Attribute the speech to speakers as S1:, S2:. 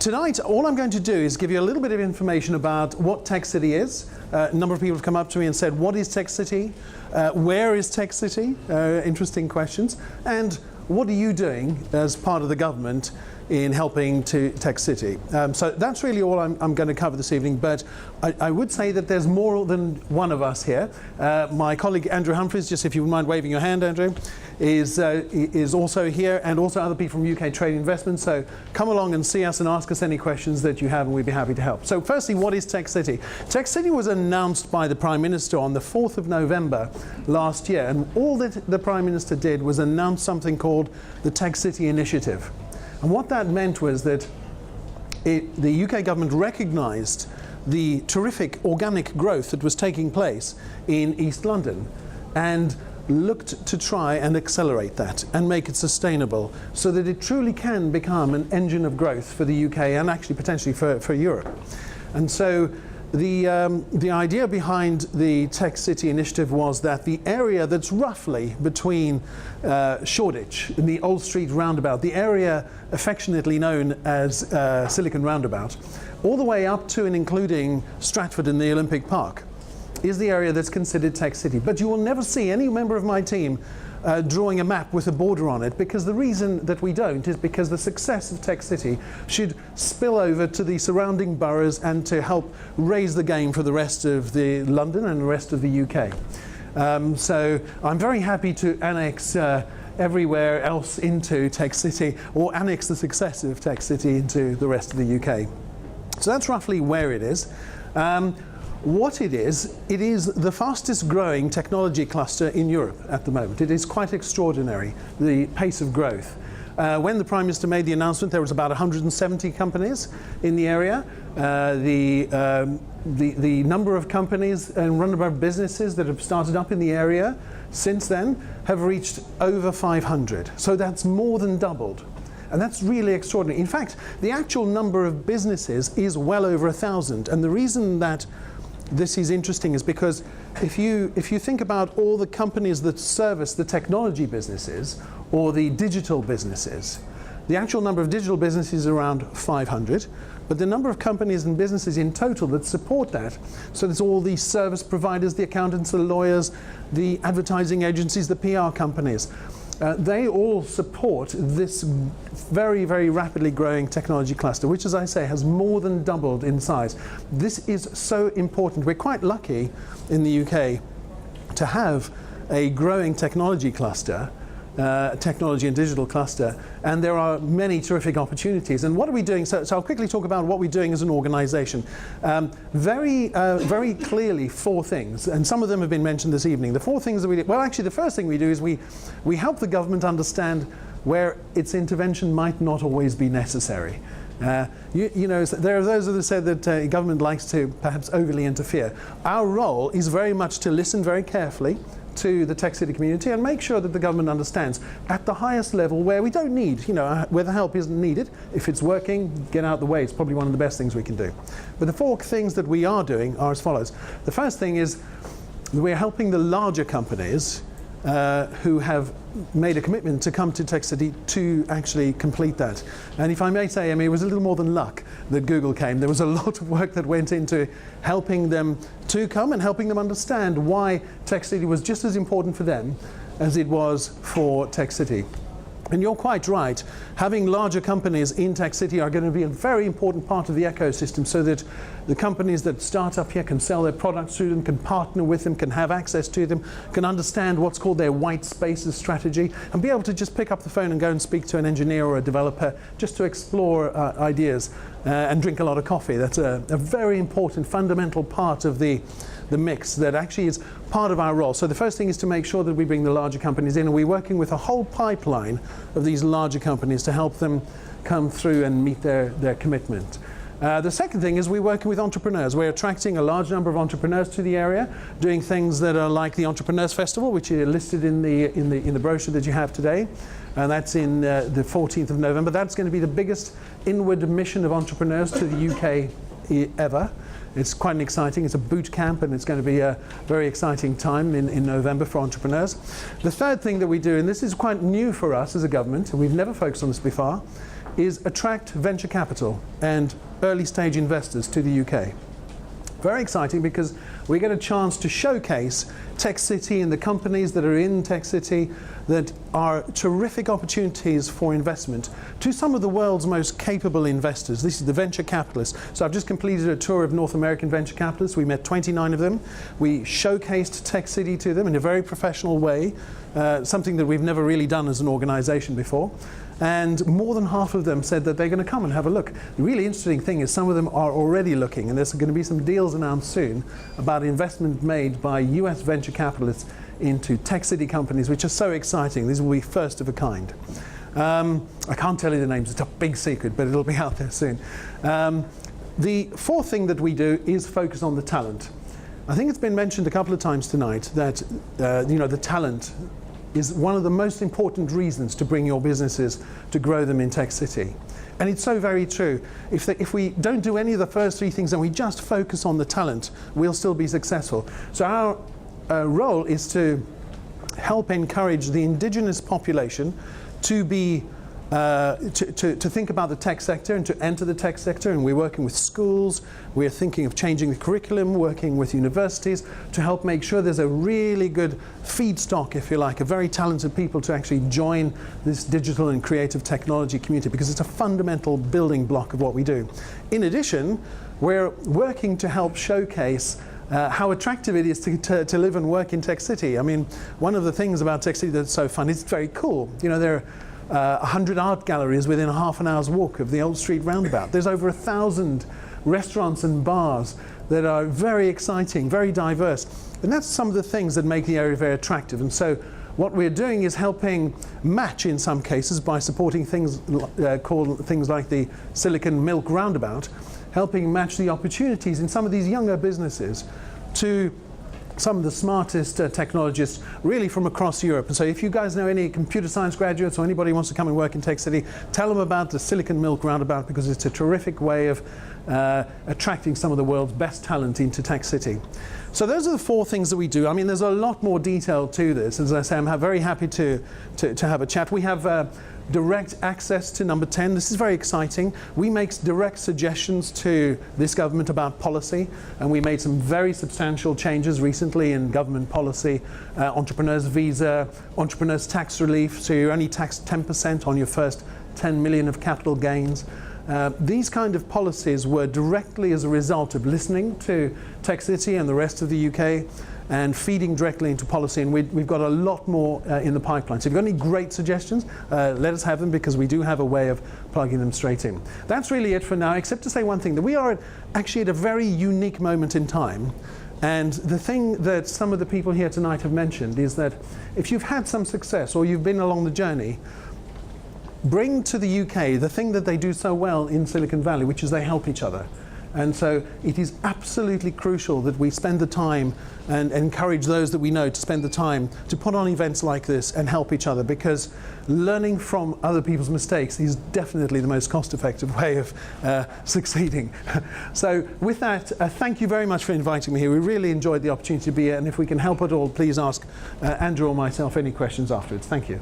S1: Tonight, all I'm going to do is give you a little bit of information about what Tech City is. A number of people have come up to me and said, what is Tech City? Where is Tech City? Interesting questions. And what are you doing as part of the government in helping to Tech City? So that's really all I'm going to cover this evening, but I would say that there's more than one of us here. My colleague Andrew Humphreys, just if you wouldn't mind waving your hand, Andrew, is also here, and also other people from UK Trade Investment. So come along and see us and ask us any questions that you have, and we'd be happy to help. So firstly, what is Tech City? Tech City was announced by the Prime Minister on the 4th of November last year, and all that the Prime Minister did was announce something called the Tech City Initiative. And what that meant was that the UK government recognised the terrific organic growth that was taking place in East London and looked to try and accelerate that and make it sustainable so that it truly can become an engine of growth for the UK and actually potentially for Europe. And so the idea behind the Tech City initiative was that the area that's roughly between Shoreditch and the Old Street roundabout, the area affectionately known as Silicon Roundabout, all the way up to and including Stratford and the Olympic Park, is the area that's considered Tech City. But you will never see any member of my team drawing a map with a border on it, because the reason that we don't is because the success of Tech City should spill over to the surrounding boroughs and to help raise the game for the rest of the London and the rest of the UK. So I'm very happy to annex everywhere else into Tech City, or annex the success of Tech City into the rest of the UK. So that's roughly where it is. What it is the fastest growing technology cluster in Europe at the moment. It is quite extraordinary, the pace of growth. When the Prime Minister made the announcement, there was about 170 companies in the area. The number of companies and number of businesses that have started up in the area since then have reached over 500. So that's more than doubled. And that's really extraordinary. In fact, the actual number of businesses is well over 1,000. And the reason that this is interesting is because if you think about all the companies that service the technology businesses or the digital businesses, the actual number of digital businesses is around 500, but the number of companies and businesses in total that support that, so there's all the service providers, the accountants, the lawyers, the advertising agencies, the PR companies, they all support this very, very rapidly growing technology cluster, which, as I say, has more than doubled in size. This is so important. We're quite lucky in the UK to have a growing technology cluster, technology and digital cluster, and there are many terrific opportunities. And what are we doing? So I'll quickly talk about what we're doing as an organisation. Very clearly, four things, and some of them have been mentioned this evening. The four things that we do, well, actually, the first thing we do is we help the government understand where its intervention might not always be necessary. You know, there are those that said that government likes to perhaps overly interfere. Our role is very much to listen very carefully to the Tech City community and make sure that the government understands at the highest level where we don't need, you know, where the help isn't needed. If it's working, get out of the way. It's probably one of the best things we can do. But the four things that we are doing are as follows. The first thing is we're helping the larger companies who have made a commitment to come to Tech City to actually complete that. And if I may say, I mean, it was a little more than luck that Google came. There was a lot of work that went into helping them to come and helping them understand why Tech City was just as important for them as it was for Tech City. And you're quite right, having larger companies in Tech City are going to be a very important part of the ecosystem, so that the companies that start up here can sell their products to them, can partner with them, can have access to them, can understand what's called their white spaces strategy, and be able to just pick up the phone and go and speak to an engineer or a developer just to explore ideas and drink a lot of coffee. That's a very important, fundamental part of the mix that actually is part of our role. So the first thing is to make sure that we bring the larger companies in, and we're working with a whole pipeline of these larger companies to help them come through and meet their commitment. The second thing is we're working with entrepreneurs. We're attracting a large number of entrepreneurs to the area, doing things that are like the Entrepreneurs Festival, which are listed in the brochure that you have today. And that's in the 14th of November. That's going to be the biggest inward mission of entrepreneurs to the UK ever. It's quite an exciting, it's a boot camp, and it's going to be a very exciting time in November for entrepreneurs. The third thing that we do, and this is quite new for us as a government, and we've never focused on this before, is attract venture capital and early stage investors to the UK. Very exciting because we get a chance to showcase Tech City and the companies that are in Tech City that are terrific opportunities for investment to some of the world's most capable investors. This is the venture capitalists. So I've just completed a tour of North American venture capitalists. We met 29 of them. We showcased Tech City to them in a very professional way, something that we've never really done as an organization before. And more than half of them said that they're going to come and have a look. The really interesting thing is some of them are already looking, and there's going to be some deals announced soon about investment made by US venture capitalists into Tech City companies, which are so exciting. These will be first of a kind. I can't tell you the names, it's a big secret, but it'll be out there soon. The fourth thing that we do is focus on the talent. I think it's been mentioned a couple of times tonight that the talent is one of the most important reasons to bring your businesses to grow them in Tech City. And it's so very true. If we don't do any of the first three things and we just focus on the talent, we'll still be successful. So our role is to help encourage the indigenous population to be to think about the tech sector and to enter the tech sector, and we're working with schools, we're thinking of changing the curriculum, working with universities to help make sure there's a really good feedstock, if you like, of very talented people to actually join this digital and creative technology community, because it's a fundamental building block of what we do. In addition, we're working to help showcase how attractive it is to live and work in Tech City. I mean, one of the things about Tech City that's so fun is it's very cool. You know, there are 100 art galleries within a half an hour's walk of the old street roundabout. There's over 1,000 restaurants and bars that are very exciting, very diverse. And that's some of the things that make the area very attractive. And so what we're doing is helping match, in some cases, by supporting things called things like the Silicon Milk Roundabout, helping match the opportunities in some of these younger businesses to some of the smartest technologists really from across Europe. And so if you guys know any computer science graduates or anybody who wants to come and work in Tech City, tell them about the Silicon Milk Roundabout, because it's a terrific way of attracting some of the world's best talent into Tech City. So those are the four things that we do. I mean, there's a lot more detail to this. As I say, I'm very happy to have a chat. We have direct access to number 10. This is very exciting. We make direct suggestions to this government about policy, and we made some very substantial changes recently in government policy. Entrepreneurs visa, entrepreneurs tax relief, so you're only taxed 10% on your first 10 million of capital gains. These kind of policies were directly as a result of listening to Tech City and the rest of the UK and feeding directly into policy, and we've got a lot more in the pipeline. So if you've got any great suggestions, let us have them, because we do have a way of plugging them straight in. That's really it for now, except to say one thing, that we are actually at a very unique moment in time. And the thing that some of the people here tonight have mentioned is that if you've had some success or you've been along the journey, bring to the UK the thing that they do so well in Silicon Valley, which is they help each other. And so it is absolutely crucial that we spend the time and encourage those that we know to spend the time to put on events like this and help each other, because learning from other people's mistakes is definitely the most cost-effective way of succeeding. So with that, thank you very much for inviting me here. We really enjoyed the opportunity to be here, and if we can help at all, please ask Andrew or myself any questions afterwards. Thank you.